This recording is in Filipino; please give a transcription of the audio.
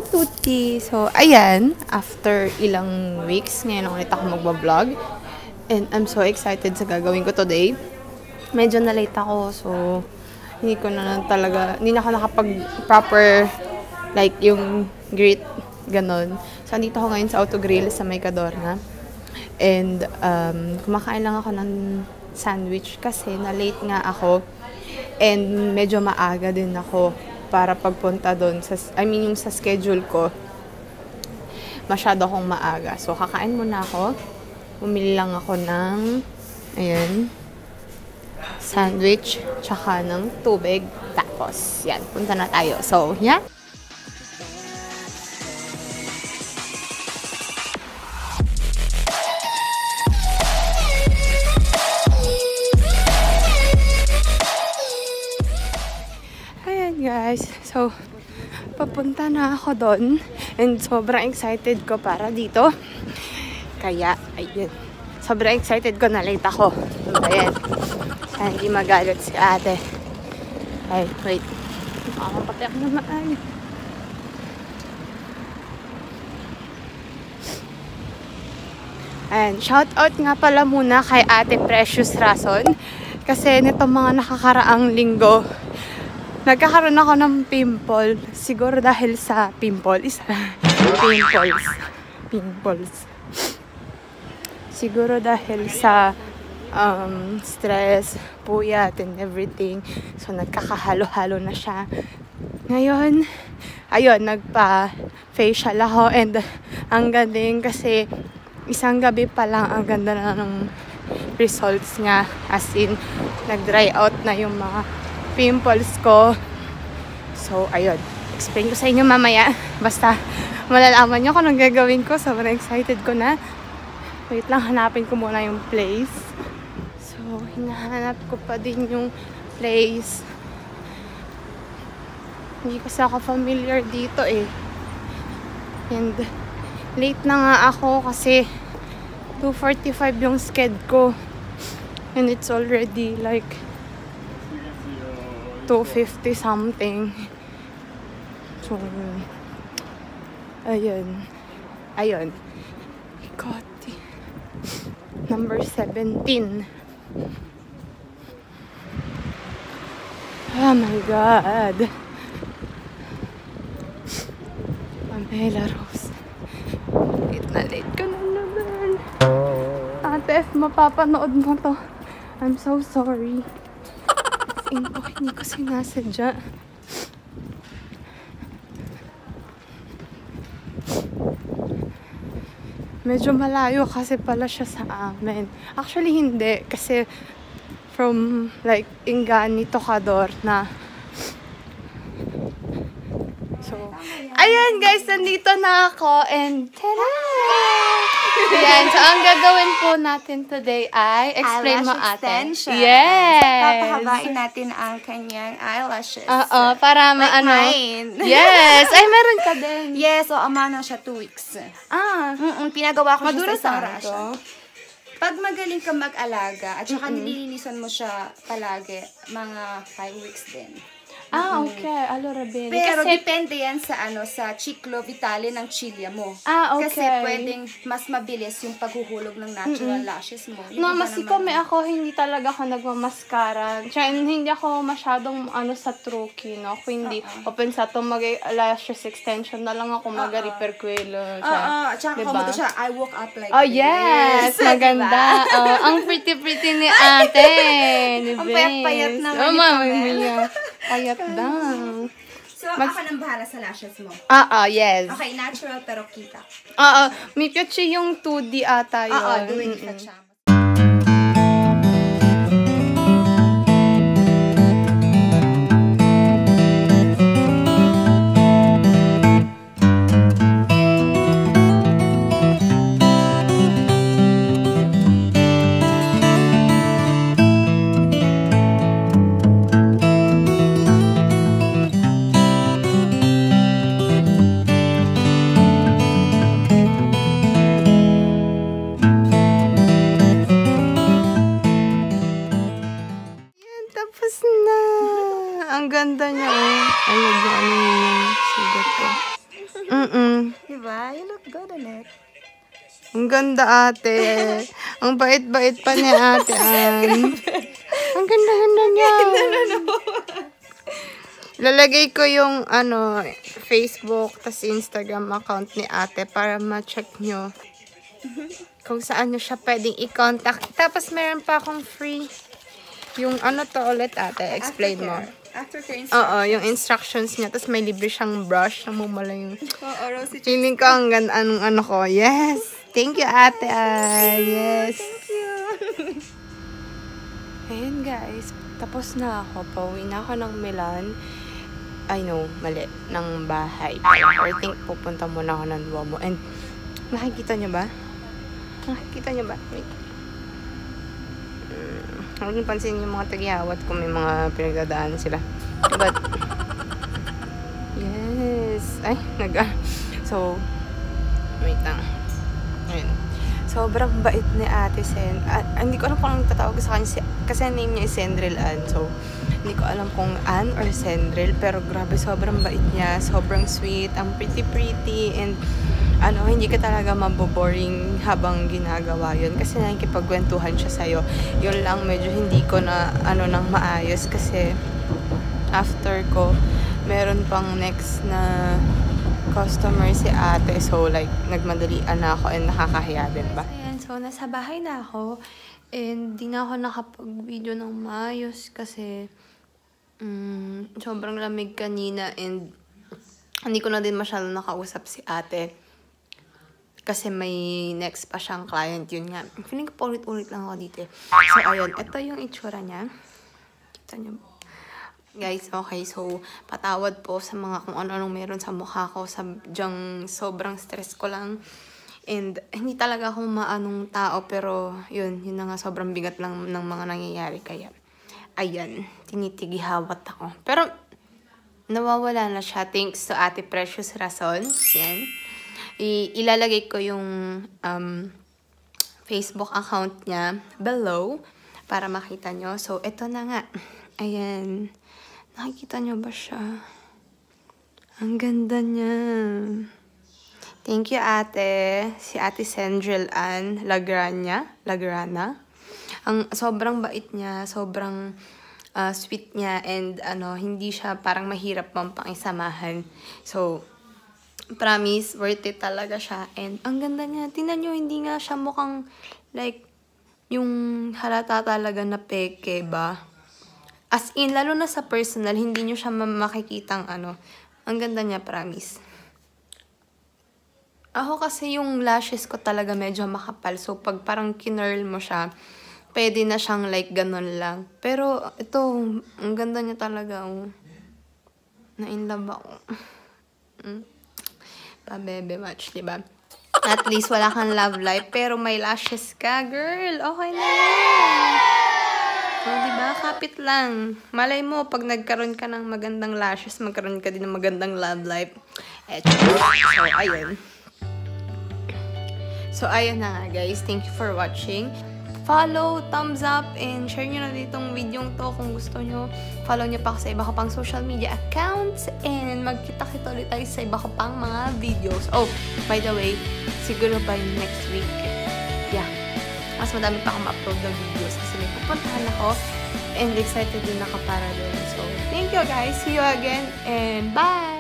Tutti! So, ayan, after ilang weeks, ngayon ulit ako magbablog. And I'm so excited sa gagawin ko today. Medyo na-late ako, so hindi na ako nakapag-proper, like, yung greet, ganon. So, andito ako ngayon sa Autogrill sa May Cadorna. And, kumakain lang ako ng sandwich kasi na-late nga ako. And medyo maaga din ako para pagpunta doon yung sa schedule ko. Masyado akong maaga. So, kakain muna ako. Bumili lang ako ng, ayan, sandwich, tsaka ng tubig. Tapos, yan, punta na tayo. So, yeah. Guys, so papunta na ako doon and sobrang excited ko para dito. Kaya, ayun, sobrang excited ko na late ako. Ayan, sana hindi magalit si ate. Ay, wait, makakapati ako naman. And shout out nga pala muna kay Ate Precious Rason kasi nitong mga nakakaraang linggo nagkakaroon ako ng pimple. Siguro dahil sa pimples. Siguro dahil sa stress, puyat, and everything. So, nagkakahalo-halo na siya. Ngayon, ayun, nagpa-facial ako. And ang galing kasi isang gabi pa lang ang ganda na ng results nga. As in, nag-dry out na yung mga pimples ko. So, ayun. Explain ko sa inyo mamaya. Basta, malalaman nyo kung anong gagawin ko. Sobrang excited ko na. Wait lang, hanapin ko muna yung place. So, hinahanap ko pa din yung place. Hindi kasi ako familiar dito eh. And, late na nga ako kasi 2:45 yung sked ko. And it's already like 2:50 something. So, ayun. God. Number 17. Oh my God. Pamela Rose. Late ka na naman. Ate, if mapapanood mo to, I'm so sorry. Hindi ko sinasadya. Medyo malayo kasi pala siya sa amin. Actually, hindi. Kasi from like Ingani to Cadorna. So, ayan guys, nandito na ako and tada! Ayan, so ang gagawin po natin today ay explain mo ate. Yes! Papahabain natin ang kanyang eyelashes. Para like mine. Yes! Ay, meron ka din. Yes, so amana siya 2 weeks. Pinagawa ko siya sa isang rasya. Pag magaling ka mag-alaga at saka nililinisan mo siya palagi, mga 5 weeks din. Okay. Allora bene. Pero depende yan sa sa ciclo vitale ng chilya mo. Okay. Kasi pwedeng mas mabilis yung paghuhulog ng natural lashes mo. No, mas ako hindi talaga ako nagmamaskara. Tsaka hindi ako masyadong sa truki, no? Kung hindi, pensato mag-lashes extension na lang ako mag-reperquelo. Tsaka diba? Siya, I woke up like this. Yes! Maganda. Ang pretty-pretty ni ate. Ang payat-payat naman Payat daw. So, ako nang bahala sa lashes mo. Yes. Okay, natural pero kita. May piace yung 2D ata yun. Doing ka siya. Diba? You look good on it. Ang ganda, ate. Ang bait-bait pa ni ate, Ann. Ang ganda-ganda niya. Lalagay ko yung, Facebook, tas Instagram account ni ate para ma-check nyo kung saan nyo siya pwedeng i-contact. Tapos, meron pa akong free. Yung to ulit, ate. Explain mo. Aftercare instructions. Oo, yung instructions niya. Tapos, may libre siyang brush. Namumala yung... Oo, Rosie. Feeling ko ang ganda, ko. Yes! Thank you, ate. Yes! Thank you. Ayan, guys. Tapos na ako. Pauwi na ako ng Milan. I know, mali. Ng bahay. I think pupunta muna ako ng Duomo. And, nakikita niyo ba? Nakikita niyo ba? Wait. Huwag niyo pansin yung mga tagihawat kung may mga pinagdadaanan sila. But, yes. Ay, So, wait lang. Ayun. Sobrang bait ni Ate Sen. Hindi ko alam kung anong tatawag sa kanya. Kasi ang name niya is Sendril Ann. So, hindi ko alam kung Ann or Sendril. Pero grabe, sobrang bait niya. Sobrang sweet. Ang pretty. And, hindi ka talaga maboboring habang ginagawa yun. Kasi nakikipagkwentuhan siya sa'yo. Yun lang, medyo hindi ko na, nang maayos. Kasi, after ko, meron pang next na customer si ate. So, like, nagmadalian na ako and nakakahiya din ba? Ayan, so, nasa bahay na ako. And, di na ako nakapag-video ng maayos kasi sobrang lamig kanina and hindi ko na din masyado nakausap si ate. Kasi may next pa siyang client, yun nga. Feeling ko paulit-ulit lang ako dito. So, ayun. Ito yung itsura niya. Kita niyo. Guys, okay. So, patawad po sa mga kung ano-anong meron sa mukha ko. Sadyang sobrang stress ko lang. And, hindi talaga ako maanong tao. Pero, yun na nga. Sobrang bigat lang ng mga nangyayari. Kaya, ayan. Tinitigihawat ako. Pero, nawawala na siya. Thanks to Ate Precious Rason. Yan. Ilalagay ko yung Facebook account niya below para makita nyo. So, ito na nga. Ayan. Nakikita nyo ba siya? Ang ganda niya. Thank you, ate. Si Ate Sendril Ann Lagrana. Sobrang bait niya. Sobrang sweet niya. And hindi siya parang mahirap pampakisamahan. So, promise, worth it talaga siya. And ang ganda niya. Tingnan nyo, hindi nga siya mukhang like yung halata talaga na peke ba? As in, lalo na sa personal, hindi nyo siya makikitang Ang ganda niya, promise. Ako kasi yung lashes ko talaga medyo makapal. So, pag parang kinurl mo siya, pwede na siyang like ganun lang. Pero, ito, ang ganda niya talaga. Na-inlove ako. Pabebe much, diba? At least wala kang love life, pero may lashes ka, girl. Okay na yan. So, diba? Kapit lang. Malay mo, pag nagkaroon ka ng magandang lashes, magkaroon ka din ng magandang love life. So, ayun. So, ayun na nga, guys. Thank you for watching. Follow, thumbs up, and share nyo na ditong video to kung gusto nyo. Follow nyo pa ako sa iba ko pang social media accounts. And magkita-kita ulit tayo sa iba ko pang mga videos. Oh, by the way, siguro by next week, mas madami pa akong ma-upload na videos kasi may pupuntahan ako. And excited din ako para doon. So, thank you guys. See you again. And bye!